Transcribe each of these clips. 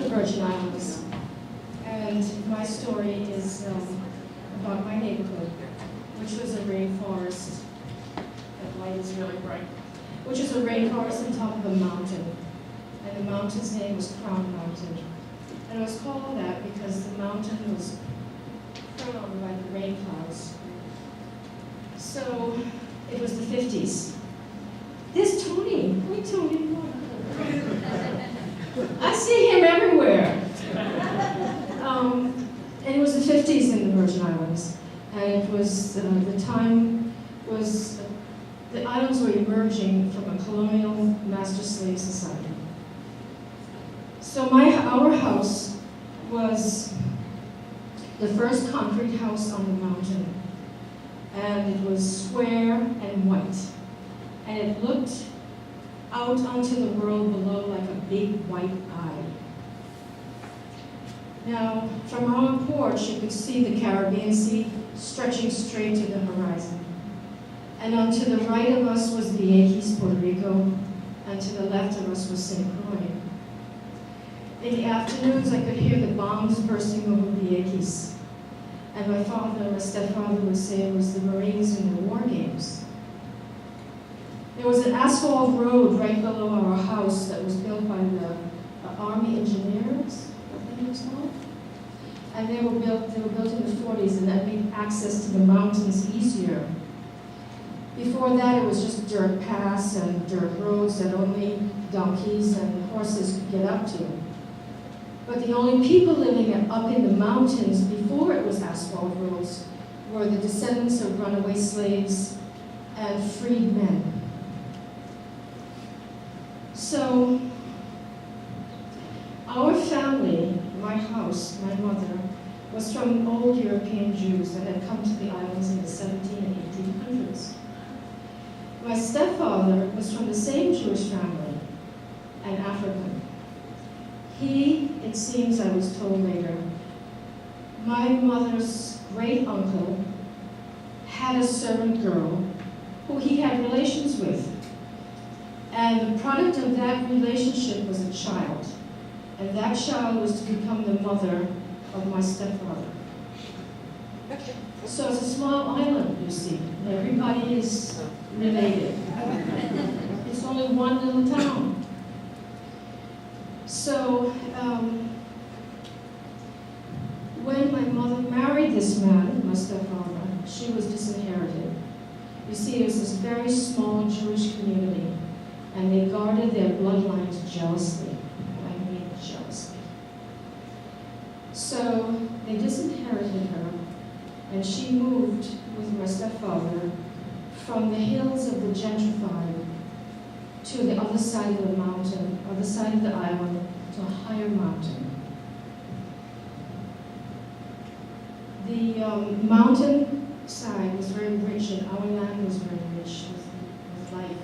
Virgin Islands, and my story is about my neighborhood, which was a rainforest. That light is really bright. Which is a rainforest on top of a mountain, and the mountain's name was Crown Mountain. And it was called that because the mountain was crowned by the rain clouds. So it was the 50s. There's Tony. Hi, Tony. I see him everywhere. And it was the 50s in the Virgin Islands. And it was, the time was, the islands were emerging from a colonial master-slave society. So our house was the first concrete house on the mountain. And it was square and white. And it looked out onto the world below like a big white eye. Now, from our porch, you could see the Caribbean Sea stretching straight to the horizon. And on to the right of us was the Yankees, Puerto Rico, and to the left of us was St. Croix. In the afternoons, I could hear the bombs bursting over the Yankees. And my father, my stepfather, would say it was the Marines in the war games. There was an asphalt road right below our house that was built by the Army engineers, I think it was called. And they were built in the 40s, and that made access to the mountains easier. Before that, it was just dirt paths and dirt roads that only donkeys and horses could get up to. But the only people living up in the mountains before it was asphalt roads were the descendants of runaway slaves and freed men. So, our family, my house, my mother, was from old European Jews that had come to the islands in the 1700s and 1800s. My stepfather was from the same Jewish family, an African. He, it seems I was told later, my mother's great uncle had a servant girl who he had relations with. And the product of that relationship was a child. And that child was to become the mother of my stepfather. So it's a small island, you see. Everybody is related. It's only one little town. So when my mother married this man, my stepfather, she was disinherited. You see, it was this very small Jewish community, and they guarded their bloodlines jealously. I mean jealously. So they disinherited her, and she moved with my stepfather from the hills of the gentrified to the other side of the mountain, other side of the island, to a higher mountain. The mountain side was very rich, and our land was very rich with life.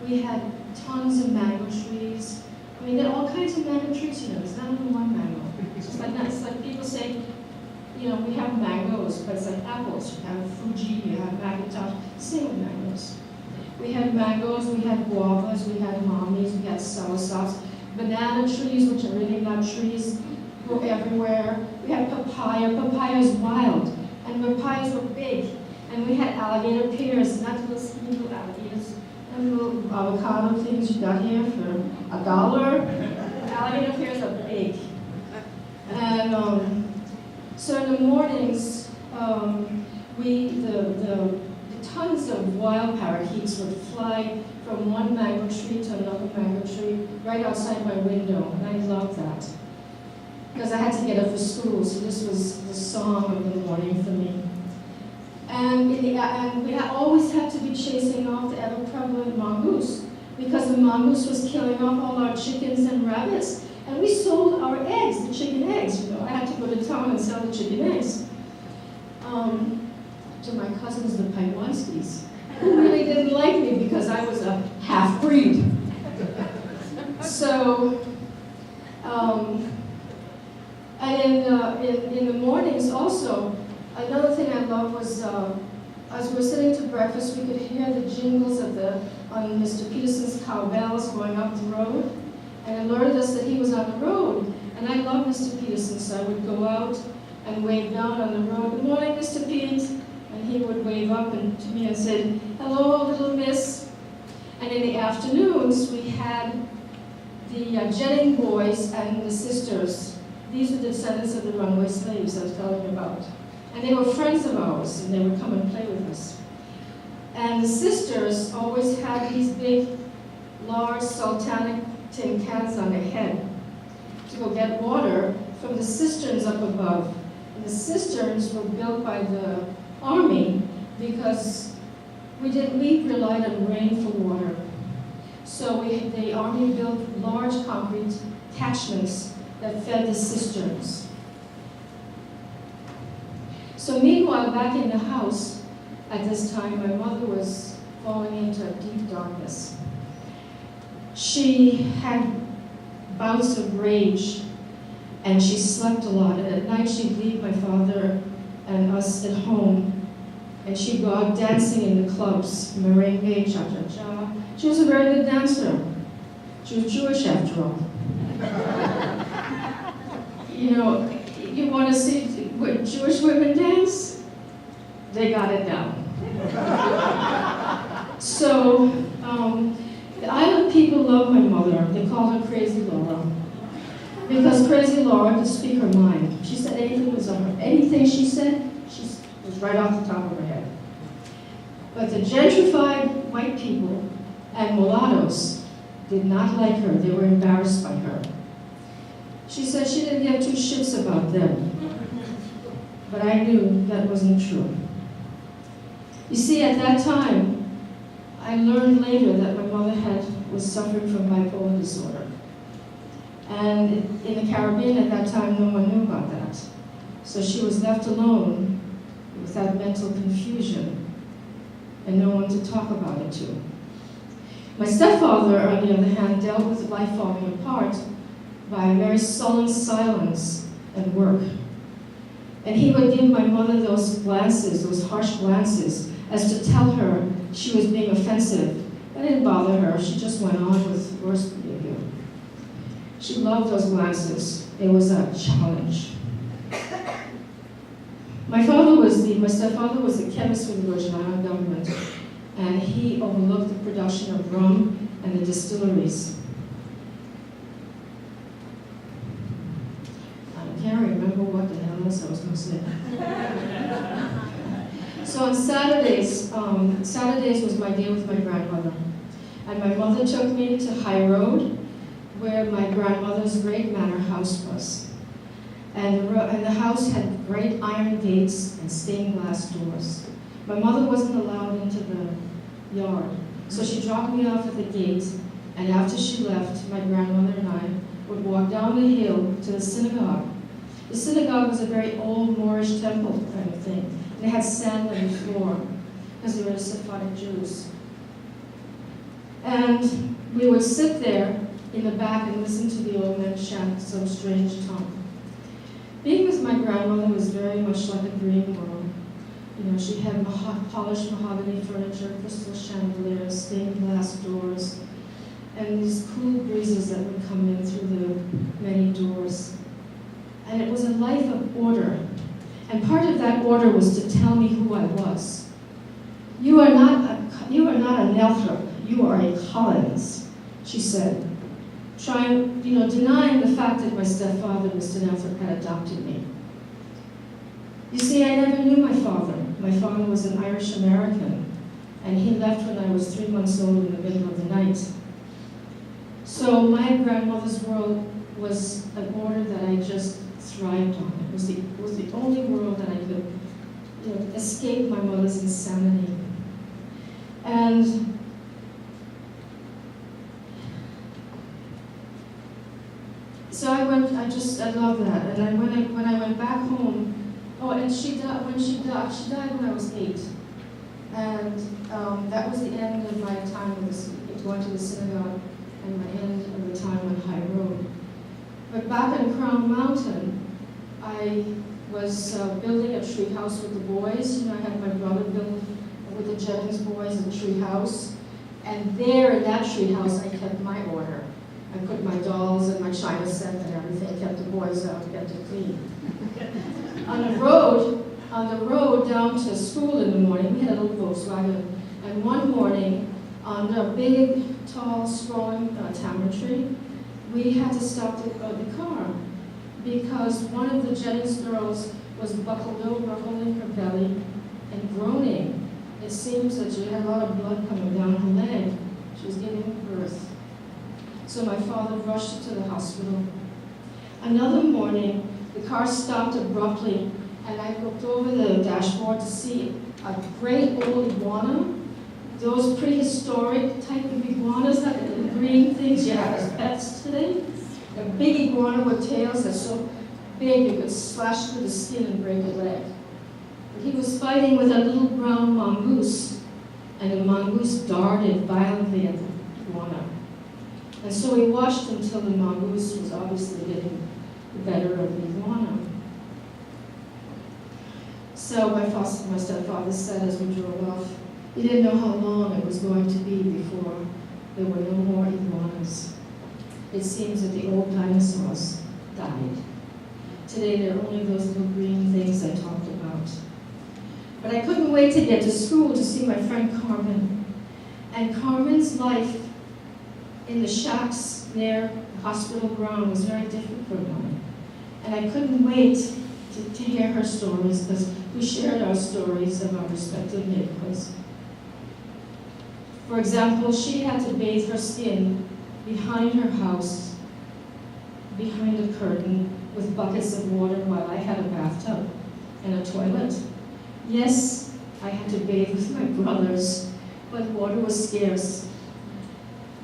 We had tons of mango trees. I mean, there are all kinds of mango trees, you know, there's not only one mango. It's just like that. It's like people say, you know, we have mangoes, but it's like apples. You have Fuji, you have Macintosh, same with mangoes. We had mangoes, we had guavas, we had mommies, we had sourshops. Banana trees, which are really not trees, were everywhere. We had papaya. Papaya is wild, and papayas were big. And we had alligator pears, not little alligators, and little avocado things you got here for $1. Alligator pears are big. And so in the mornings, the tons of wild parakeets would fly from one mango tree to another mango tree right outside my window, and I loved that. Because I had to get up for school, so this was the song of the morning for me. And we always had to be chasing off the ever-prevalent mongoose, because the mongoose was killing off all our chickens and rabbits. And we sold our eggs, the chicken eggs, you know. I had to go to town and sell the chicken eggs to my cousins, the Paiwanskis, who really didn't like me because I was a half-breed. So, and in the mornings also, another thing I loved was as we were sitting to breakfast, we could hear the jingles of on Mr. Peterson's cowbells going up the road, and it alerted us that he was on the road. And I love Mr. Peterson, so I would go out and wave down on the road, "Good morning, Mr. Pete." And he would wave up and to me and say, "Hello, little miss." And in the afternoons, we had the jetting boys and the sisters. These were the descendants of the runaway slaves I was telling you about. And they were friends of ours, and they would come and play with us. And the sisters always had these big, large, sultanic tin cans on their head to go get water from the cisterns up above. And the cisterns were built by the army because we relied on rain for water. So the army built large concrete catchments that fed the cisterns. So meanwhile, back in the house at this time, my mother was falling into deep darkness. She had bouts of rage, and she slept a lot. And at night, she'd leave my father and us at home, and she'd go out dancing in the clubs, merengue, cha-cha-cha. She was a very good dancer. She was Jewish, after all. You know, you want to see what Jewish women dance? They got it down. So, the island people loved my mother. They called her Crazy Laura. Because Crazy Laura could speak her mind. She said anything was on her. Anything she said, she was right off the top of her head. But the gentrified white people and mulattoes did not like her. They were embarrassed by her. She said she didn't give two shits about them. But I knew that wasn't true. You see, at that time, I learned later that my mother was suffering from bipolar disorder. And in the Caribbean at that time, no one knew about that. So she was left alone with that mental confusion and no one to talk about it to. My stepfather, on the other hand, dealt with life falling apart by a very sullen silence at work. And he would give my mother those glances, those harsh glances, as to tell her she was being offensive. That didn't bother her. She just went on with worse behavior. She loved those glances. It was a challenge. My stepfather was a chemist for the Virgin Island government, and he overlooked the production of rum and the distilleries. I can't remember what the hell else I was going to say. So on Saturdays was my day with my grandmother. And my mother took me to High Road, where my grandmother's great manor house was. And the house had great iron gates and stained glass doors. My mother wasn't allowed into the yard, so she dropped me off at the gate, and after she left, my grandmother and I would walk down the hill to the synagogue. The synagogue was a very old Moorish temple kind of thing. And it had sand on the floor, because they were Sephardic Jews. And we would sit there in the back and listen to the old man chant some strange tongue. Being with my grandmother was very much like a dream world. You know, she had polished mahogany furniture, crystal chandeliers, stained glass doors, and these cool breezes that would come in through the many doors. And it was a life of order. And part of that order was to tell me who I was. You are not a Nelthrop, you are a Collins, she said, denying the fact that my stepfather, Mr. Nelthrop, had adopted me. You see, I never knew my father. My father was an Irish American, and he left when I was 3 months old in the middle of the night. So my grandmother's world was an order that I just thrived on. It was the only world that I could escape my mother's insanity. And so I love that. And when I went back home, and she died when I was 8. And that was the end of my time going to the synagogue and my end of the time on High Road. But back in Crown Mountain, I was building a tree house with the boys. I had my brother build with the Jennings boys a tree house. And there in that tree house, I kept my order. I put my dolls and my china set and everything, kept the boys out, kept it clean. On the road down to school in the morning, we had a little Volkswagen, and one morning, on a big, tall, sprawling tamarind tree, we had to stop the car because one of the Jennings girls was buckled over, holding her belly and groaning. It seems that she had a lot of blood coming down her leg. She was giving birth. So my father rushed to the hospital. Another morning, the car stopped abruptly, and I looked over the dashboard to see a great old iguana. Those prehistoric type of iguanas, that the green things you have as pets today. A big iguana with tails that's so big you could slash through the skin and break a leg. But he was fighting with a little brown mongoose, and the mongoose darted violently at the iguana. And so we watched until the mongoose was obviously getting the better of the iguana. So my stepfather said as we drove off, he didn't know how long it was going to be before there were no more iguanas. It seems that the old dinosaurs died. Today there are only those little green things I talked about. But I couldn't wait to get to school to see my friend Carmen. And Carmen's life in the shacks near the hospital ground was very different from mine. And I couldn't wait to hear her stories because we shared our stories of our respective neighborhoods. For example, she had to bathe her skin behind her house, behind a curtain, with buckets of water while I had a bathtub and a toilet. Yes, I had to bathe with my brothers, but water was scarce.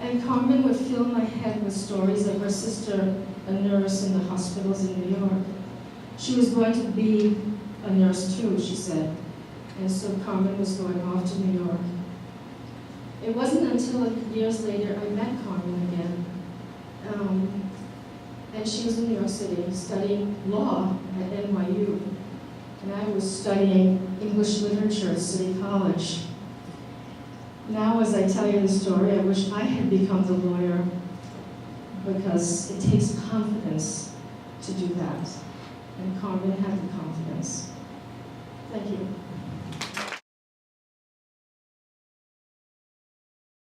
And Carmen would fill my head with stories of her sister, a nurse in the hospitals in New York. She was going to be a nurse too, she said. And so Carmen was going off to New York. It wasn't until years later I met Carmen again. And she was in New York City studying law at NYU. And I was studying English literature at City College. Now, as I tell you the story, I wish I had become the lawyer because it takes confidence to do that. And Carmen had the confidence. Thank you.